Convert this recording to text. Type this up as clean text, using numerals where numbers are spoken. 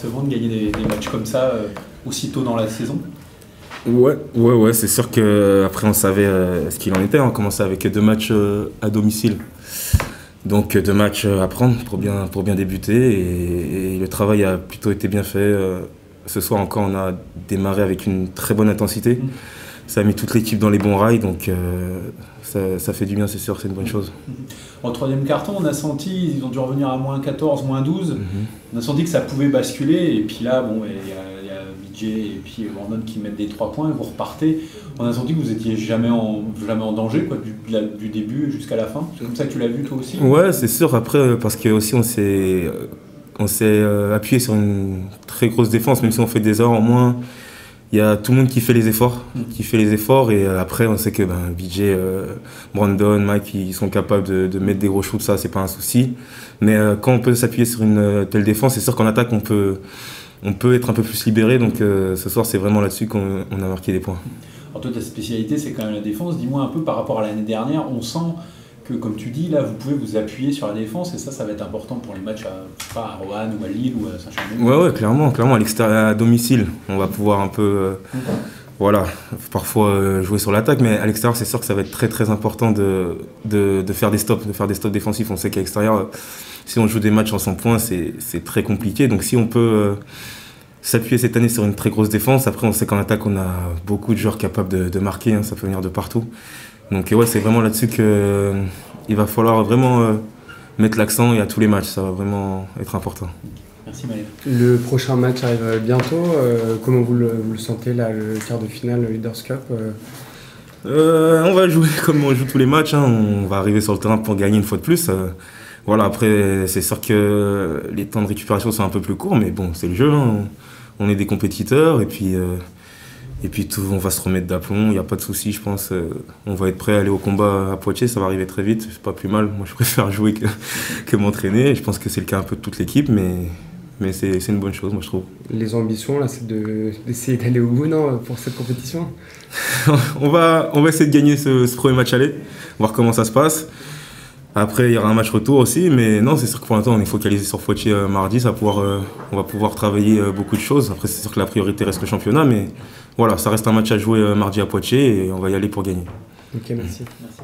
forcément de gagner des matchs comme ça aussitôt dans la saison. Ouais, c'est sûr qu'après on savait ce qu'il en était. On commençait avec 2 matchs à domicile. Donc 2 matchs à prendre pour bien débuter et le travail a plutôt été bien fait. Ce soir encore on a démarré avec une très bonne intensité. Ça a mis toute l'équipe dans les bons rails, donc ça fait du bien, c'est sûr, c'est une bonne chose. En troisième carton, on a senti, ils ont dû revenir à -14, -12. On a senti que ça pouvait basculer, et puis là, bon, il y a Vijay et puis Brandon qui mettent des 3 points, et vous repartez. On a senti que vous étiez jamais en danger, quoi, du début jusqu'à la fin. C'est comme ça que tu l'as vu toi aussi? Ouais, c'est sûr, après, parce que aussi on s'est appuyé sur une très grosse défense, même si on fait des erreurs en moins. Il y a tout le monde qui fait les efforts, et après on sait que Vijay, Brandon, Mike, ils sont capables de mettre des gros shoots, ça c'est pas un souci. Mais quand on peut s'appuyer sur une telle défense, c'est sûr qu'en attaque on peut être un peu plus libéré, donc ce soir c'est vraiment là-dessus qu'on a marqué des points. Alors toi ta spécialité c'est quand même la défense, dis-moi un peu par rapport à l'année dernière, on sent que comme tu dis là vous pouvez vous appuyer sur la défense et ça va être important pour les matchs à Roanne ou à Lille ou à Saint-Chamond. Ouais, clairement, à l'extérieur, à domicile, on va pouvoir un peu, parfois jouer sur l'attaque, mais à l'extérieur, c'est sûr que ça va être très très important de faire des stops, défensifs. On sait qu'à l'extérieur, si on joue des matchs en 100 points, c'est très compliqué. Donc si on peut s'appuyer cette année sur une très grosse défense, après on sait qu'en attaque, on a beaucoup de joueurs capables de marquer, ça peut venir de partout. Donc ouais, c'est vraiment là-dessus qu'il va falloir vraiment mettre l'accent et à tous les matchs, ça va vraiment être important. Merci Maël. Le prochain match arrive bientôt. Comment vous le sentez là, le quart de finale, le Leaders Cup On va jouer comme on joue tous les matchs. On va arriver sur le terrain pour gagner une fois de plus. Après, c'est sûr que les temps de récupération sont un peu plus courts, mais bon, c'est le jeu. On est des compétiteurs et puis tout, on va se remettre d'aplomb. Il n'y a pas de souci, je pense. On va être prêt à aller au combat à Poitiers. Ça va arriver très vite. C'est pas plus mal. Moi, je préfère jouer que m'entraîner. Je pense que c'est le cas un peu de toute l'équipe, mais c'est une bonne chose, moi je trouve. Les ambitions, là, c'est d'essayer d'aller au bout, non, pour cette compétition? on va essayer de gagner ce premier match aller, voir comment ça se passe. Après, il y aura un match retour aussi, mais non, c'est sûr que pour l'instant, on est focalisé sur Poitiers mardi. On va pouvoir travailler beaucoup de choses. Après, c'est sûr que la priorité reste le championnat, mais voilà, ça reste un match à jouer mardi à Poitiers et on va y aller pour gagner. Ok, merci. Merci.